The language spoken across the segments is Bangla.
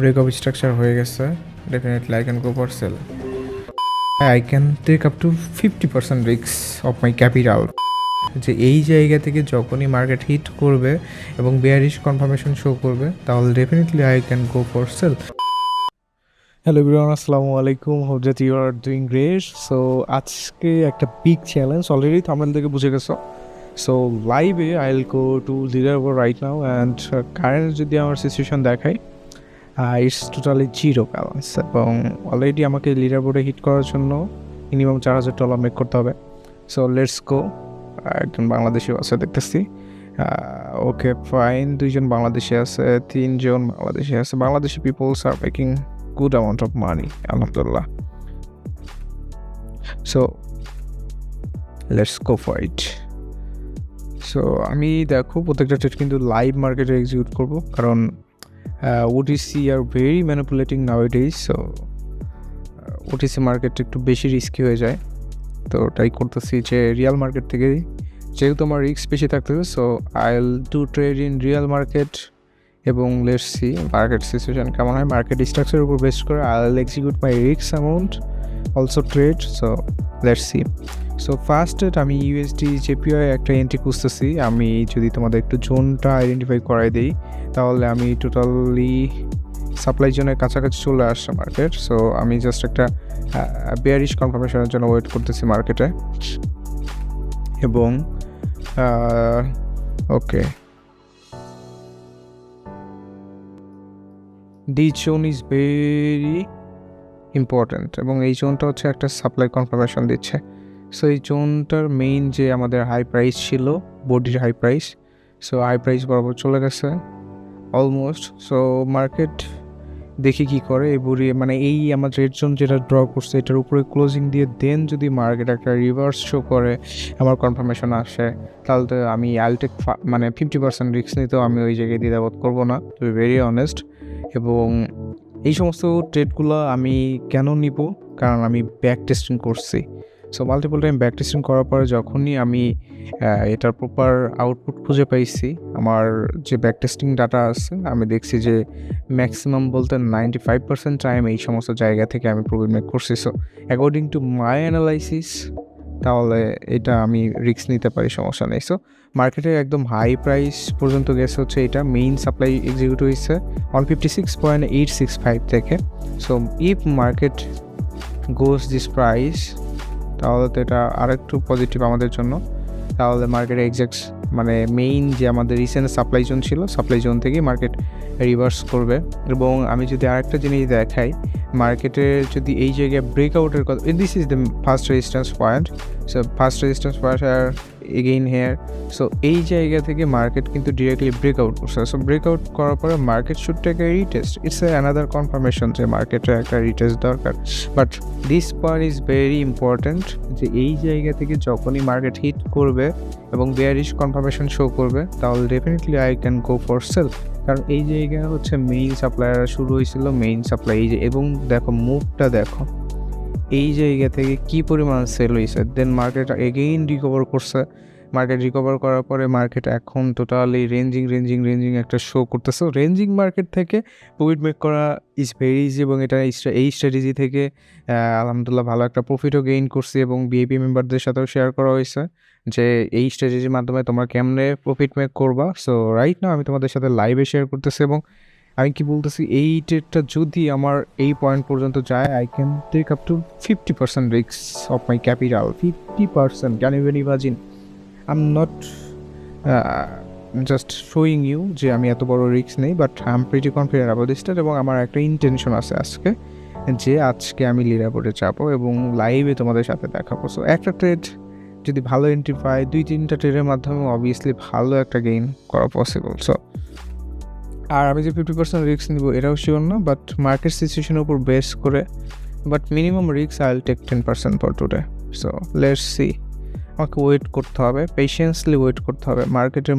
breakup structure হয়ে গেছে, definitely I can go for sell. I can take up to 50% risks of my capital. যে এই জায়গা থেকে যখনই মার্কেট হিট করবে এবং বেয়ারিশ কনফার্মেশন শো করবে তাহলে definitely I can go for sale. Hello everyone, আসসালামু আলাইকুম, hope that you are doing great. So আজকে একটা বিগ চ্যালেঞ্জ, অলরেডি থাম্বনেল থেকে বুঝে গেছো। সো লাইভে I will go to leader board right now and current যদি আমার সিচুয়েশন দেখাই, ইটস টোটালি জিরো ব্যালেন্স এবং অলরেডি আমাকে লিডার বোর্ডে হিট করার জন্য মিনিমাম $4,000 মেক করতে হবে। সো লেটস গো। একজন বাংলাদেশিও আছে দেখতেছি, ওকে ফাইন। দুইজন বাংলাদেশি আছে, তিনজন বাংলাদেশি আছে। Bangladeshi peoples are making good amount of money, আলহামদুলিল্লাহ। So let's go for it. So আমি দেখো প্রত্যেকটা ট্রেড কিন্তু লাইভ মার্কেটে এক্সিকিউট করবো, কারণ OTC are very manipulating নাওয়াডেজ। So OTC market একটু বেশি রিস্কি হয়ে যায়, তো ট্রাই করতেছি যে রিয়াল মার্কেট থেকে, যেহেতু আমার রিস্ক বেশি থাকতেছে। So I will do trade in Real market এবং লেটস সি মার্কেট সিচুয়েশন কেমন হয়। মার্কেট স্ট্রাকচারের উপর বেস করে I will execute my risk amount, also trade. So let's C. So first আমি ইউএসডি জেপিআই একটা এন্ট্রি খুঁজতেছি। আমি যদি তোমাদের একটু জোনটা আইডেন্টিফাই করাই দিই, তাহলে আমি টোটালি সাপ্লাই জোনের কাছাকাছি চলে আসছে মার্কেট। সো আমি জাস্ট একটা বেয়ারিশ কনফার্মেশনের জন্য ওয়েট করতেছি মার্কেটে। এবং okay, the zone is very important এবং এই জোনটা হচ্ছে একটা সাপ্লাই কনফার্মেশন দিচ্ছে। সো এই জোনটার মেইন যে আমাদের হাই প্রাইস ছিল, বডির high price, so high price বরাবর চলে গেছে অলমোস্ট। সো মার্কেট দেখি কি করে। এই বুড়ি মানে এই আমার রেড জোন যেটা ড্র করছে এটার উপরে ক্লোজিং দিয়ে দেন যদি মার্কেট একটা রিভার্স শো করে, আমার কনফার্মেশন আসে, তাহলে তো আমি আলটেক মানে 50% রিস্ক নিতেও আমি ওই জায়গায় দ্বিধাবোধ করবো না, টু বি ভেরি অনেস্ট। এবং এই সমস্ত ট্রেডগুলো আমি কেন নিব, কারণ আমি ব্যাক টেস্টিং করছি। So multiple time back testing করার পরে যখনই আমি এটার প্রপার আউটপুট খুঁজে পাইছি, আমার যে ব্যাক টেস্টিং ডাটা আছে, আমি দেখছি যে ম্যাক্সিমাম বলতে 95% টাইম এই সমস্ত জায়গা থেকে আমি প্রফিট মেক করছি। So according to my analysis তাহলে এটা আমি রিস্ক নিতে পারি, সমস্যা নেই। সো মার্কেটে একদম হাই প্রাইস পর্যন্ত গেছে হচ্ছে এটা, মেইন সাপ্লাই এক্সিকিউট হয়েছে 156.865 থেকে। So if market goes this price তাহলে তো এটা আরেকটু পজিটিভ আমাদের জন্য। তাহলে মার্কেটে এক্স্যাক্ট মানে মেইন যে আমাদের রিসেন্ট সাপ্লাই জোন ছিল, সাপ্লাই জোন থেকে মার্কেট রিভার্স করবে। এবং আমি যদি আরেকটা জিনিস দেখাই, মার্কেটে যদি এই জায়গায় ব্রেকআউটের কথা, this is the first resistance point. So first resistance point আর এগেইন হেয়ার। সো এই জায়গা থেকে মার্কেট কিন্তু ডিরেক্টলি ব্রেকআউট করছে। সো ব্রেকআউট করার পরে market should take a retest, it's another confirmation যে মার্কেটের একটা রিটেস্ট দরকার। But this part is very important, যে এই জায়গা থেকে যখনই মার্কেট হিট করবে এবং বেয়ারিশ কনফার্মেশন শো করবে, তাহলে definitely I can go for sell. কারণ এই জায়গা হচ্ছে মেইন সাপ্লায়ার শুরু হয়েছিল, মেইন সাপ্লাই এই যে, এবং দেখো মুভটা দেখো এই জায়গা থেকে কি পরিমাণ সেল হয়েছে। দেন মার্কেট এগেইন রিকভার করছে। মার্কেট রিকভার করার পরে মার্কেট এখন টোটালি রেঞ্জিং একটা শো করতেছে। রেঞ্জিং মার্কেট থেকে প্রফিট মেক করা ইজ ভেরি ইজি এবং এটা এই স্ট্র্যাটেজি থেকে আলহামদুলিল্লাহ ভালো একটা প্রফিটও গেইন করছি এবং ভিআইপি মেম্বারদের সাথেও শেয়ার করা হয়েছে যে এই স্ট্র্যাটেজির মাধ্যমে তোমরা কেমনে প্রফিট মেক করবা। সো রাইট নাও আমি তোমাদের সাথে লাইভে শেয়ার করতেছি এবং আমি কি বলতেছি, এই ট্রেডটা যদি আমার এই পয়েন্ট পর্যন্ত যায়, I can take up to 50% risk of my capital. 50%, can you imagine? I am not just showing you যে আমি এত বড় রিস্ক নেই, but I am pretty confident about this trade. এবং আমার একটা ইন্টেনশন আছে আজকে, যে আজকে আমি লিডার বোর্ডে যাবো এবং লাইভে তোমাদের সাথে দেখাবো। সো একটা ট্রেড যদি ভালো এন্ট্রি পাই, 2-3টা ট্রেডের মাধ্যমে অবভিয়াসলি ভালো একটা গেইন করা পসিবল। সো আর আমি যে 50% রিস্ক নিব এটাও শিওর না, বাট মার্কেট সিচুয়েশনের উপর বেস করে, but minimum risk I will take 10% for today. So let's see. আমাকে ওয়েট করতে হবে, পেশেন্সলি ওয়েট করতে হবে, মার্কেটের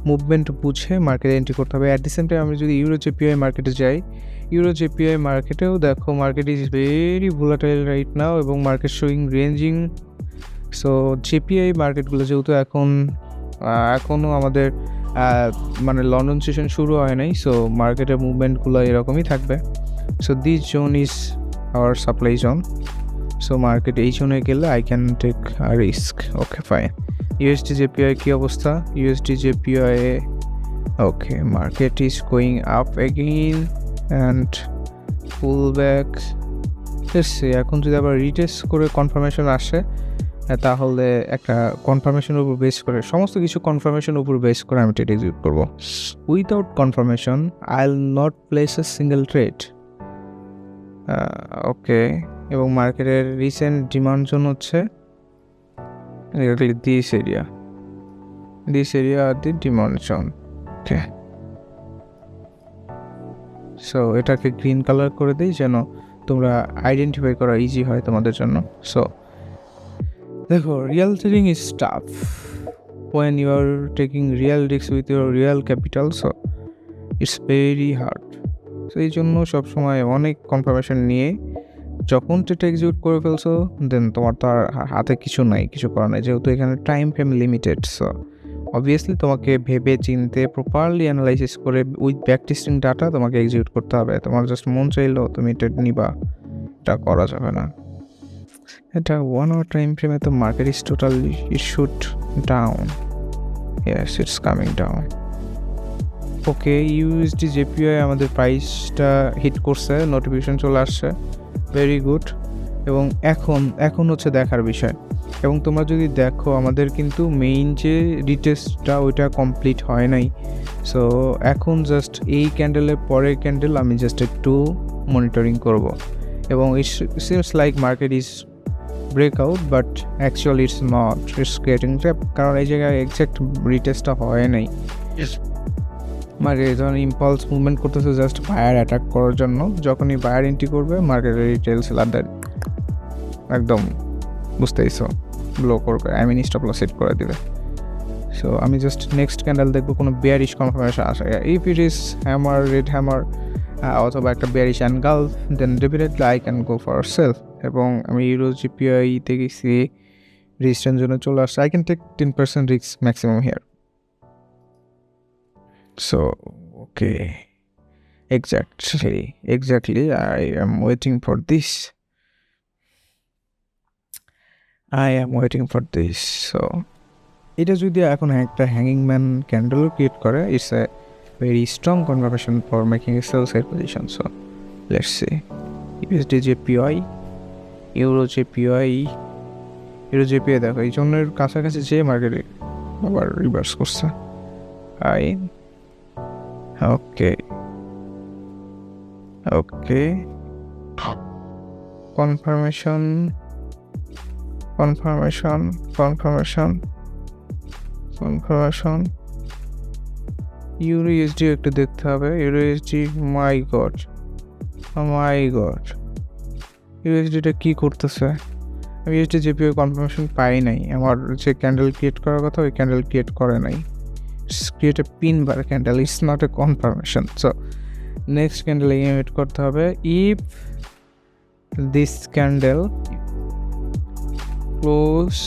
মুভমেন্ট বুঝে মার্কেটে এন্ট্রি করতে হবে। অ্যাট দি সেম টাইম আমি যদি ইউরো জেপিআই মার্কেটে যাই, ইউরো জেপিআই মার্কেটেও দেখো market is very volatile right now এবং market showing ranging. So JPI মার্কেটগুলো যেহেতু এখনও আমাদের মানে লন্ডন সেশন শুরু হয় নাই, সো মার্কেটের মুভমেন্টগুলো এরকমই থাকবে। So this zone is our supply zone. So market এই জোনে গেলে I can take a risk. Okay fine. USD JPY কী অবস্থা? USD JPY okay, market is going up again and pull back. এখন যদি আবার রিটেস্ট করে কনফার্মেশন আসে, তাহলে একটা কনফার্মেশনের উপর বেস করে, সমস্ত কিছু কনফার্মেশনের উপর বেস করে আমি ট্রেড এক্সিকিউট করবো। Without confirmation I will not place a single trade. Okay, এবং মার্কেটের রিসেন্ট ডিমান্ড জোন হচ্ছে this area are the demand zone. Okay, so এটাকে গ্রিন কালার করে দিই যেন তোমরা আইডেন্টিফাই করা ইজি হয় তোমাদের জন্য। সো দেখো, real trading is tough when you are taking real risks with your real capital, so it's very hard. So এই জন্য সবসময় অনেক কনফার্মেশন নিয়ে যখন ট্রেড এক্সিকিউট করে ফেলছো, দেন তোমার তো আর হাতে কিছু নাই, কিছু করার নাই, যেহেতু এখানে time frame limited. So obviously তোমাকে ভেবে চিনতে প্রপারলি অ্যানালাইসিস করে উইথ ব্যাক টেস্টিং ডাটা তোমাকে এক্সিকিউট করতে হবে। তোমার জাস্ট মন চাইলো তুমি ট্রেড নিবা, এটা করা যাবে না। এটা 1 hour টাইম ফ্রেমে তো market is totally shoot down. Yes, it's coming down. Okay, USD JPY আমাদের প্রাইসটা হিট করছে, নোটিফিকেশন চলে আসছে, ভেরি গুড। এবং এখন হচ্ছে দেখার বিষয়। এবং তোমরা যদি দেখো, আমাদের কিন্তু মেইন যে রিটেস্টটা ওইটা কমপ্লিট হয় নাই। সো এখন জাস্ট এই ক্যান্ডেলের পরের ক্যান্ডেল আমি জাস্ট একটু মনিটরিং করব। এবং it seems like market is breakout, but actually it's not, it's getting trap. কারণ এই জায়গায় এক্স্যাক্ট রিটেস্টটা হয় নাই। মার্কেট যখন ইম্পালস মুভমেন্ট করতেছে জাস্ট বায়ার অ্যাটাক করার জন্য, যখনই বায়ার এন্ট্রি করবে মার্কেটের রিটেল সেলারদের একদম বুঝতেইছো ব্লো করবে, স্টপ লস সেট করে দেবে। সো আমি জাস্ট নেক্সট ক্যান্ডেল দেখবো কোনো বেয়ারিশ কনফার্মেশন আসে। If it is hammer, red hammer অথবা একটা bearish engulf, then definitely I can go for self. এবং আমি ইউরো জিপিআইতে গেছি, রেজিস্ট্যান্স জন্য চলে আসছে, I can take 10% risk maximum here. So, okay, exactly, I am waiting for this. So, এটা যদি এখন একটা হ্যাঙ্গিং ম্যান ক্যান্ডেলও ক্রিয়েট করে, it's a very strong confirmation for making a sell side position. So let's see, USD JPY, euro JPY দেখো এই জন্যের কাছাকাছি যে মার্কেটে আবার রিভার্স করছে। ওকে, কনফার্মেশন ইউরো ইউএসডি একটু দেখতে হবে। ইউরো ইউএসডি, মাই গড, ইউএসডিটা কি করতেছে? আমি ইউএসডি জেপিআই কনফার্মেশন পাই নাই। আমার যে ক্যান্ডেল ক্রিয়েট করার কথা ওই ক্যান্ডেল ক্রিয়েট করে নাই। create a pin bar candle, it's not a confirmation. So next candle wait করতে হবে। if this candle close,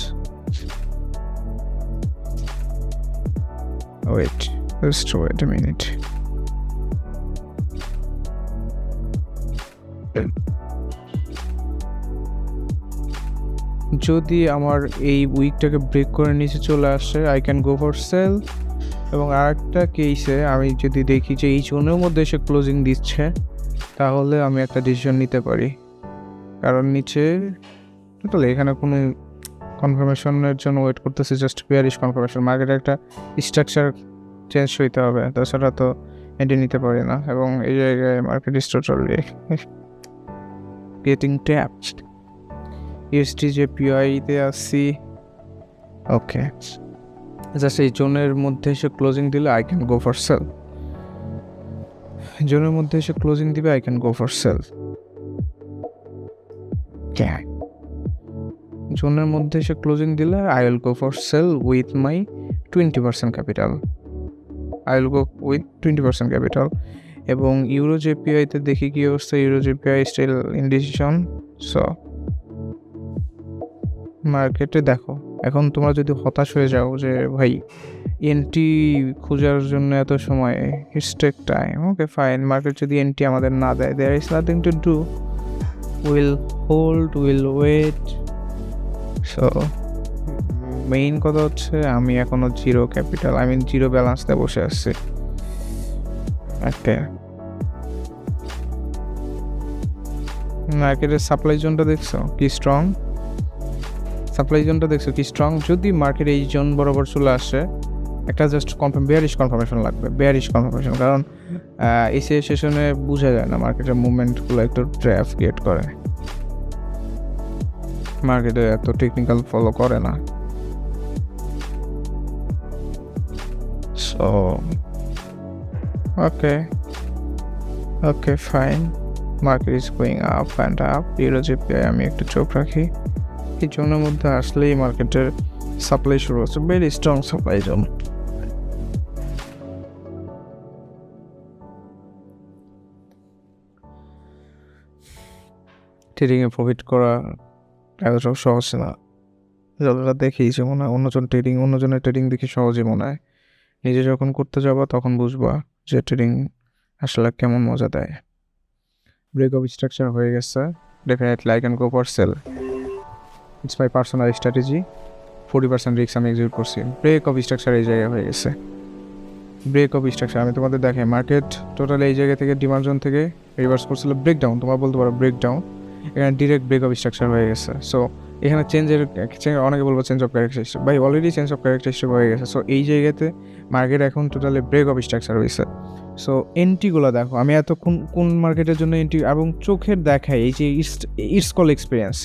just wait a minute. যদি আমার এই উইকটাকে ব্রেক করে নিচে চলে আসে, I can go for sell. এবং আরেকটা কেসে আমি যদি দেখি যে এই জোনের মধ্যে এসে ক্লোজিং দিচ্ছে, তাহলে আমি একটা ডিসিশন নিতে পারি। কারণ নিচে টোটালি এখানে কোনো কনফার্মেশনের জন্য ওয়েট করতেছে, জাস্ট বেয়ারিশ কনফার্মেশন। মার্কেটে একটা স্ট্রাকচার চেঞ্জ হইতে হবে, তাছাড়া তো এটি নিতে পারি না। এবং এই জায়গায় market is totally getting tapped. USD জেপিআইতে আসছি। ওকে, জাস্ট এই জোনের মধ্যে এসে ক্লোজিং দিলে I can go for sell. জোনের মধ্যে এসে ক্লোজিং দিবে, I can go for sell. জোনের মধ্যে এসে ক্লোজিং দিলে I will go for sell with my 20% capital. এবং ইউরো জেপিআইতে দেখি কি অবস্থা। Euro JPY still indecision. So মার্কেটে দেখো, এখন তোমরা যদি হতাশ হয়ে যাও যে ভাই এন্ট্রি খোঁজার জন্য এত সময়, it's take time. Okay fine, market যদি এন্ট্রি আমাদের না দেয়, there is nothing to do, will hold, will wait. So main কথা হচ্ছে আমি এখনো zero capital, I mean zero ব্যালেন্সতে বসে আসছি। ওকে, মার্কেটের সাপ্লাই জোনটা দেখছো কি স্ট্রং, সাপ্লাই জোনটা দেখছো কি স্ট্রং। যদি মার্কেট এই জোন বরাবর চলে আসে, একটা জাস্ট বেয়ারিশ কনফার্মেশন লাগবে, বেয়ারিশ কনফার্মেশন। কারণ এই সেশনে বোঝা যায় না, মার্কেটের মুভমেন্টগুলো একটু ট্র্যাপ ক্রিয়েট করে, মার্কেটে এত টেকনিক্যাল ফলো করে না। So okay fine, market is going up and up. Euro GPI আমি একটু চোখ রাখি, এই জোনের মধ্যে আসলেই মার্কেটের সাপ্লাই শুরু হচ্ছে, ভেরি স্ট্রং সাপ্লাই জোন। ট্রেডিংয়ে প্রফিট করা এতটাও সহজ না, যতটা দেখেইছে মনে হয় অন্যজনের ট্রেডিং দেখে সহজই মনে হয়। নিজে যখন করতে যাবা তখন বুঝবা যে ট্রেডিং আসলে কেমন মজা দেয়। ব্রেক অফ স্ট্রাকচার হয়ে গেছে, definitely I can go for sell, it's my personal strategy. 40% risk আমি এক্সিকিউট করছি। ব্রেক অফ স্ট্রাকচার এই জায়গায় হয়ে গেছে, ব্রেক অফ স্ট্রাকচার। আমি তোমাদের দেখাই, মার্কেট টোটাল এই জায়গা থেকে ডিমান্ড জোন থেকে রিভার্স করছিল, ব্রেকডাউন, তোমরা বলতে পারো ব্রেকডাউন, এখানে ডিরেক্ট ব্রেক অফ স্ট্রাকচার হয়ে গেছে। সো এখানে অনেকে বলবো চেঞ্জ অফ ক্যারেক্টারিস্টিক, ভাই অলরেডি চেঞ্জ অফ ক্যারেক্টারিস্টিক হয়ে গেছে। সো এই জায়গাতে মার্কেট এখন টোটালি ব্রেক অফ স্ট্রাকচার হয়েছে। সো এন্ট্রিগুলো দেখো, আমি কোন মার্কেটের জন্য এন্ট্রি এবং চোখের দেখাই, এই যে ইটস কল এক্সপিরিয়েন্স।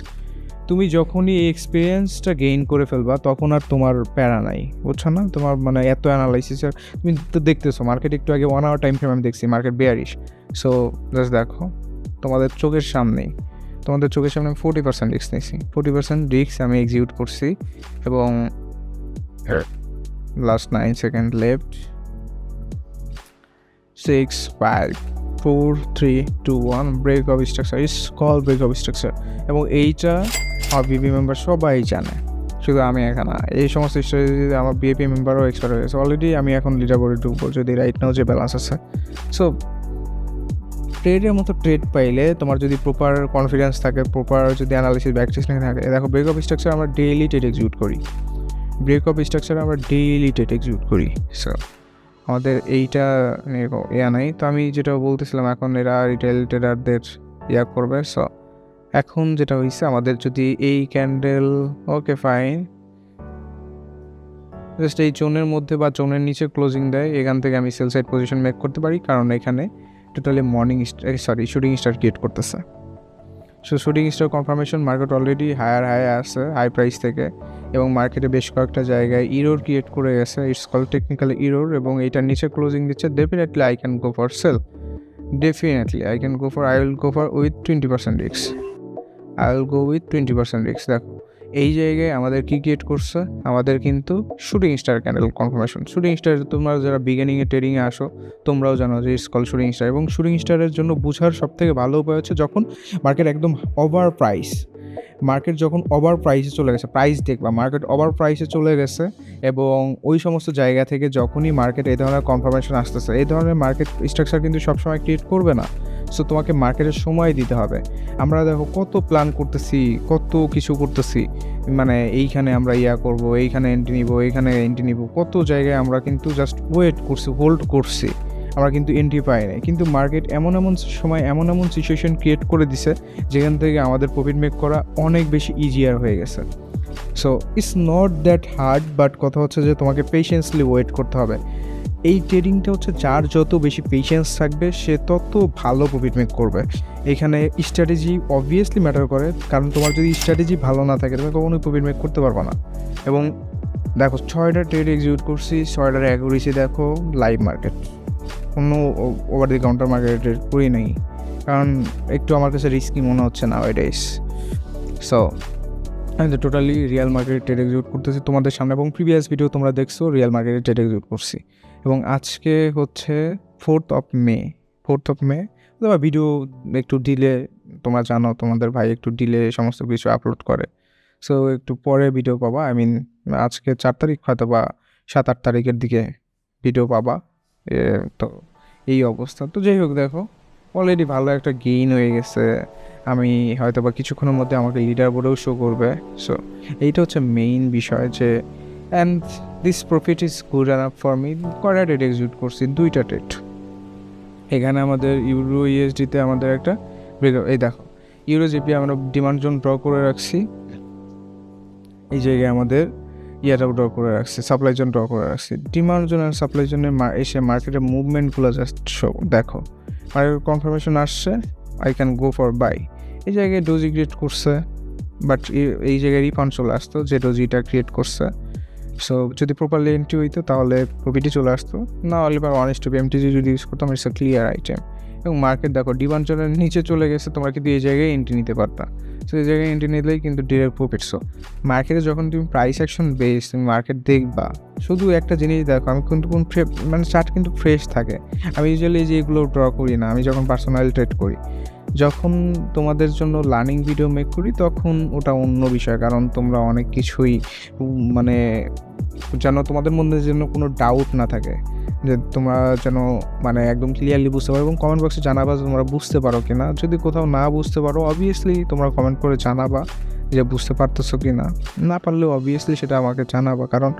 তুমি যখনই এই এক্সপিরিয়েন্সটা গেইন করে ফেলবা তখন আর তোমার প্যারা নাই, বুঝছো না? তোমার মানে এত অ্যানালাইসিস, তুমি তো দেখতেছো মার্কেট একটু আগে 1 আওয়ার টাইম ফ্রেম আমি দেখছি মার্কেট বেয়ারিশ। সো জাস্ট দেখো তোমাদের চোখের সামনে 40% রিস্ক নিয়েছি, 40% রিস্ক আমি এক্সিকিউট করছি। এবং last 9 second left, 6 5 4 3 2 1, break of structure, is call break of structure. এবং এইটা আমার বিপি মেম্বার সবাই জানে, শুধু আমি একা না। এই সমস্ত স্ট্র্যাটেজি আমার বিএপি মেম্বারও এক্সপার্ট হয়ে গেছে অলরেডি। আমি এখন লিডার বোর্ডে ঢুকবো যদি রাইট নাও যে ব্যালেন্স আছে। সো ট্রেডের মতো ট্রেড পাইলে তোমার যদি প্রপার কনফিডেন্স থাকে, প্রপার যদি অ্যানালিসিস ব্যাকটেস্টিং থাকে, দেখো ব্রেক অফ স্ট্রাকচার আমরা ডেইলি ট্রেড এক্সিকিউট করি, সো আমাদের এইটা নিয়ে ইয়া নাই। তো আমি যেটা বলতেছিলাম, এখন এরা রিটেল ট্রেডারদের ইয়া করবে। সো এখন যেটা হয়েছে, আমাদের যদি এই ক্যান্ডেল, ওকে ফাইন, জাস্ট এই জোনের মধ্যে বা জোনের নিচে ক্লোজিং দেয়, এখান থেকে আমি সেল সাইড পজিশন মেক করতে পারি, কারণ এখানে টোটালি শুটিং স্টার ক্রিয়েট করতেছে। So shooting star confirmation, market already higher আছে হাই প্রাইস থেকে, এবং মার্কেটে বেশ কয়েকটা জায়গায় ইরোর ক্রিয়েট করে গেছে, ইটস কল টেকনিক্যাল ইরোর, এবং এইটার নিচে ক্লোজিং দিচ্ছে। Definitely I can go for sell, I will go for with 20% risk, দেখো এই জায়গায় আমাদের কি ক্রিয়েট করছে, আমাদের কিন্তু shooting star candle confirmation. Shooting star তোমরা যারা বিগিনিংয়ে ট্রেডিংয়ে আসো তোমরাও জানো যে ইটস কল শুটিং স্টার। এবং শুটিং স্টারের জন্য বোঝার সবথেকে ভালো উপায় হচ্ছে যখন মার্কেট একদম ওভার প্রাইস, চলে গেছে, প্রাইস দেখবা মার্কেট ওভার প্রাইসে চলে গেছে, এবং ওই সমস্ত জায়গা থেকে যখনই মার্কেট এই ধরনের কনফার্মেশন আসতেছে, এই ধরনের মার্কেট স্ট্রাকচার কিন্তু সবসময় ক্রিয়েট করবে না। সো তোমাকে মার্কেটের সময় দিতে হবে। আমরা দেখো কত প্ল্যান করতেছি, কত কিছু করতেছি, মানে এইখানে আমরা ইয়া করব, এইখানে এন্ট্রি নিব, কত জায়গায় আমরা কিন্তু জাস্ট ওয়েট করছি, হোল্ড করছি, আমরা কিন্তু এন্ট্রি পাই নাই। কিন্তু মার্কেট এমন সময় এমন সিচুয়েশন ক্রিয়েট করে দিছে যেখান থেকে আমাদের প্রফিট মেক করা অনেক বেশি ইজিয়ার হয়ে গেছে। So it's not that hard, but কথা হচ্ছে যে তোমাকে পেশেন্সলি ওয়েট করতে হবে। এই ট্রেডিংটা হচ্ছে যার যত বেশি পেশেন্স থাকবে সে তত ভালো প্রফিট মেক করবে। এখানে স্ট্র্যাটেজি অবভিয়াসলি ম্যাটার করে, কারণ তোমার যদি স্ট্র্যাটেজি ভালো না থাকে তুমি কখনোই প্রফিট মেক করতে পারবে না। এবং দেখো 6টা ট্রেড এক্সিকিউট করছি, 6টার অ্যাকুরেসি দেখো, লাইভ মার্কেট, কোনো ওভার দি কাউন্টার মার্কেটে ট্রেড করি নাই, কারণ একটু আমার কাছে রিস্কি মনে হচ্ছে না ওয়াইডাইস। সো আমি তো টোটালি রিয়েল মার্কেটে ট্রেড এক্সিকিউট করতেছি তোমাদের সামনে, এবং প্রিভিয়াস ভিডিও তোমরা দেখছো রিয়েল মার্কেটে ট্রেড এক্সিকিউট করছি। এবং আজকে হচ্ছে 4th অফ মে, তোমার ভিডিও একটু ডিলে, তোমরা জানো তোমাদের ভাই একটু ডিলে সমস্ত কিছু আপলোড করে, সো একটু পরে ভিডিও পাবা। আজকে 4 তারিখ হয়তো বা 7-8 তারিখের দিকে ভিডিও পাবা। তো এই অবস্থা। তো যাই হোক, দেখো অলরেডি ভালো একটা গেইন হয়ে গেছে। আমি হয়তো বা কিছুক্ষণের মধ্যে আমাকে লিডার বোর্ডেও শো করবে। সো এইটা হচ্ছে মেইন বিষয় যে and this profit is good enough for me. কয়টা ট্রেড এক্সিকিউট করছি? 2টা ট্রেড। এখানে আমাদের ইউরো ইউএসডিতে আমাদের একটা এই দেখো ইউরো জিপি আমরা ডিমান্ড জোন ড্র করে রাখছি। এই জায়গায় আমাদের ইয়াটাও ড্র করে রাখছি, সাপ্লাই জোন ড্র করে রাখছি। ডিমান্ড জোন আর সাপ্লাই জোনের এসে মার্কেটের মুভমেন্টগুলো জাস্ট দেখো। মার্কেট কনফার্মেশন আসছে, I can go for buy. এই জায়গায় ডোজি ক্রিয়েট করছে, বাট এই জায়গায় রিফান্ড চলে আসতো যে ডোজিটা ক্রিয়েট করছে। সো যদি প্রপারলি এন্ট্রি হইতো তাহলে প্রফিটই চলে আসতো, না হলে বা অনেস্ট টু এমটিজি যদি ইউজ করতাম ইটস এ ক্লিয়ার আইটেম। এবং মার্কেট দেখো ডিমান্ড জোনের নিচে চলে গেছে, তোমরা কিন্তু এই জায়গায় এন্ট্রি নিতে পারতা। সো এই জায়গায় এন্ট্রি নিলেই কিন্তু ডিরেক্ট প্রফিট। সো মার্কেটে যখন তুমি প্রাইস অ্যাকশন বেস তুমি মার্কেট দেখবা, শুধু একটা জিনিস দেখো, আমি কিন্তু মানে চার্ট কিন্তু ফ্রেশ থাকে। আমি ইউজুয়ালি যে এগুলো ড্র করি না, আমি যখন পার্সোনাল ট্রেড করি, যখন তোমাদের জন্য লার্নিং ভিডিও মেক করি তখন ওটা অন্য বিষয়। কারণ তোমরা অনেক কিছুই মানে যেন তোমাদের মধ্যে যেন কোনো ডাউট না থাকে, যে তোমরা যেন মানে একদম ক্লিয়ারলি বুঝতে পারো। এবং কমেন্ট বক্সে জানাবা তোমরা বুঝতে পারো কি না। যদি কোথাও না বুঝতে পারো অবভিয়াসলি তোমরা কমেন্ট করে জানাবা যে বুঝতে পারতেছো কি না। না পারলেও অবভিয়াসলি সেটা আমাকে জানাবা, কারণ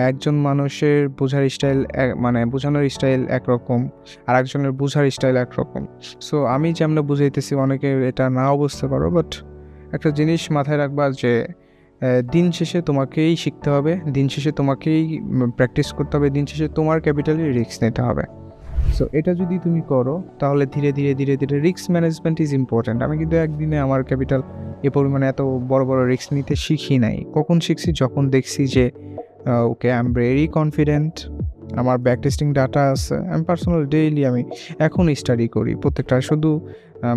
একজন মানুষের বোঝার স্টাইল মানে বোঝানোর স্টাইল একরকম, আর একজনের বোঝার স্টাইল একরকম। সো আমি যেমন বুঝাইতেছি অনেকে এটা নাও বুঝতে পারো, বাট একটা জিনিস মাথায় রাখবা যে দিন শেষে তোমাকেই শিখতে হবে, দিন শেষে তোমাকেই প্র্যাকটিস করতে হবে, দিন শেষে তোমার ক্যাপিটালি রিস্ক নিতে হবে। সো এটা যদি তুমি করো তাহলে ধীরে ধীরে ধীরে ধীরে রিস্ক ম্যানেজমেন্ট ইজ ইম্পর্ট্যান্ট। আমি কিন্তু একদিনে আমার ক্যাপিটাল এ পরিমাণে এত বড় বড় রিস্ক নিতে শিখি নাই। কখন শিখছি? যখন দেখছি যে okay I am very confident, আমার ব্যাক টেস্টিং ডাটা আছে, আমি পার্সোনাল ডেইলি আমি এখন স্টাডি করি প্রত্যেকটা। শুধু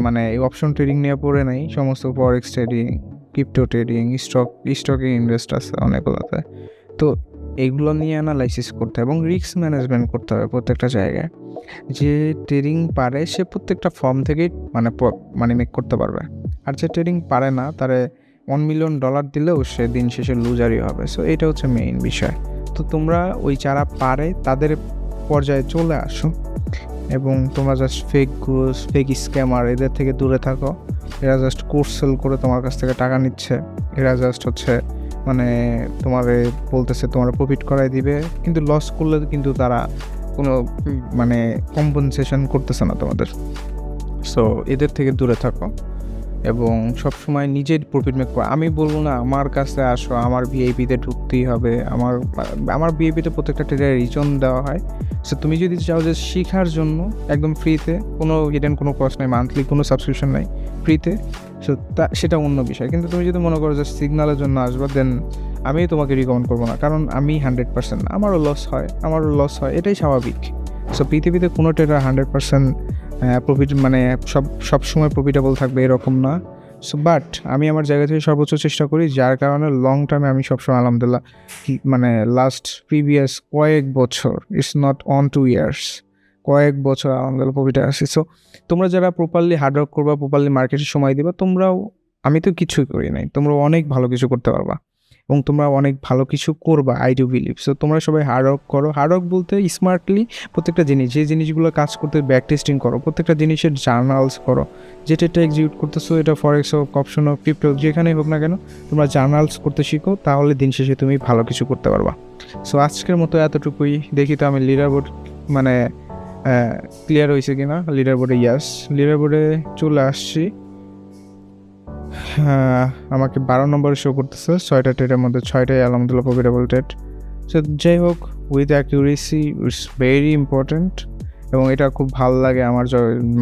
মানে এই অপশন ট্রেডিং নিয়ে পড়ে নাই, সমস্ত ফরেক্স ট্রেডিং, ক্রিপ্টো ট্রেডিং, স্টকে ইনভেস্ট আছে অনেকগুলোতে। তো এগুলো নিয়ে অ্যানালাইসিস করতে হবে এবং রিস্ক ম্যানেজমেন্ট করতে হবে প্রত্যেকটা জায়গায়। যে ট্রেডিং পারে সে প্রত্যেকটা ফর্ম থেকেই মানে মেক করতে পারবে, আর যে ট্রেডিং পারে না তারে $1 মিলিয়ন দিলেও সে দিন শেষে লুজারই হবে। সো এটা হচ্ছে মেইন বিষয়। তো তোমরা ওই যারা পারে তাদের পর্যায়ে চলে আসো এবং তোমরা জাস্ট ফেক ঘুষ, ফেক স্ক্যামার এদের থেকে দূরে থাকো। এরা জাস্ট কোর্স সেল করে তোমার কাছ থেকে টাকা নিচ্ছে। এরা জাস্ট হচ্ছে মানে তোমারে বলতেছে তোমার প্রফিট করাই দিবে, কিন্তু লস করলে কিন্তু তারা কোনো মানে কম্পেনসেশন করতেছে না তোমাদের। সো এদের থেকে দূরে থাকো এবং সবসময় নিজের প্রফিট মেক করো। আমি বলবো না আমার কাছে আসো, আমার ভিআইপিতে ঢুকতেই হবে। আমার ভিআইপিতে প্রত্যেকটা ট্রেডের রিজন দেওয়া হয়। সো তুমি যদি চাও যে শেখার জন্য একদম ফ্রিতে, কোনো হিডেন কোনো কস্ট নেই, মান্থলি কোনো সাবস্ক্রিপশন নেই, ফ্রিতে, সো সেটা অন্য বিষয়। কিন্তু তুমি যদি মনে করো যে সিগনালের জন্য আসবা, দেন আমি তোমাকে রিকমেন্ড করবো না, কারণ আমি 100% না, আমারও লস হয়, এটাই স্বাভাবিক। সো পৃথিবীতে কোনো ট্রেডার 100% প্রফিট মানে সব সময় প্রফিটেবল থাকবে এরকম না। সো বাট আমি আমার জায়গা থেকে সর্বোচ্চ চেষ্টা করি, যার কারণে লং টার্মে আমি সবসময় আলহামদুলিল্লাহ মানে লাস্ট প্রিভিয়াস কয়েক বছর, ইটস নট অন 2 ইয়ার্স, কয়েক বছর আলহামদুলিল্লাহ প্রফিটে আসি। সো তোমরা যারা প্রপারলি হার্ডওয়ার্ক করবা, প্রপারলি মার্কেটে সময় দিবা, তোমরাও, আমি তো কিছুই করি নাই, তোমরা অনেক ভালো কিছু করতে পারবা এবং তোমরা অনেক ভালো কিছু করবা, আই ডু বিলিভ। সো তোমরা সবাই হার্ডওয়ার্ক করো। হার্ডওয়ার্ক বলতে স্মার্টলি প্রত্যেকটা জিনিস, যে জিনিসগুলো কাজ করতে ব্যাক টেস্টিং করো, প্রত্যেকটা জিনিসের জার্নালস করো। যেটা এক্সিকিউট করতেছো, এটা ফরেক্স হোক, অপশন হোক, ক্রিপ্টো, যেখানেই হোক না কেন, তোমরা জার্নালস করতে শিখো, তাহলে দিন শেষে তুমি ভালো কিছু করতে পারবা। সো আজকের মতো এতটুকুই। দেখি তো আমি লিডার বোর্ড মানে ক্লিয়ার হয়েছে কিনা। লিডার বোর্ডে লিডার বোর্ডে চলে আসছি। আমাকে 12 নম্বরে শো করতেছে। 6টা ট্রেডের মধ্যে 6টাই আলহামদুলিল্লাহ প্রফিটেবল ট্রেড। সো যাই হোক, with accuracy it's very important এবং এটা খুব ভালো লাগে আমার।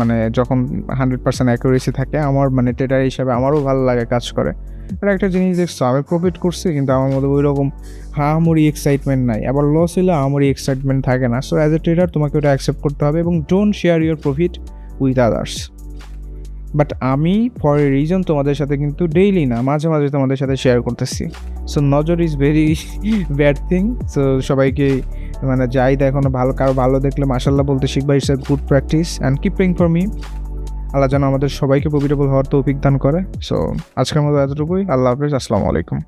মানে যখন 100% অ্যাকিউরেসি থাকে, আমার মানে ট্রেডার হিসাবে আমারও ভালো লাগে কাজ করে। আর একটা জিনিস দেখছো, আমি প্রফিট করছি কিন্তু আমার মধ্যে ওই রকম হামরি এক্সাইটমেন্ট নাই, আবার লস হলে হামরি এক্সাইটমেন্ট থাকে না। সো অ্যাজ এ ট্রেডার তোমাকে ওটা অ্যাকসেপ্ট করতে হবে এবং don't share your profit with others. But আমি ফর এ রিজন তোমাদের সাথে কিন্তু ডেইলি না, মাঝে মাঝে তোমাদের সাথে শেয়ার করতেছি। সো নজর is very bad thing. So সবাইকে মানে যাই দেখো না, কারো ভালো দেখলে মাশাল্লাহ বলতে শিখবা, it's a good practice and keep praying for me. আল্লাহ যেন আমাদের সবাইকে প্রফিটেবল হওয়ার তৌফিক দান করে। সো আজকের মতো এতটুকুই। আল্লাহ হাফেজ, আসসালামু আলাইকুম।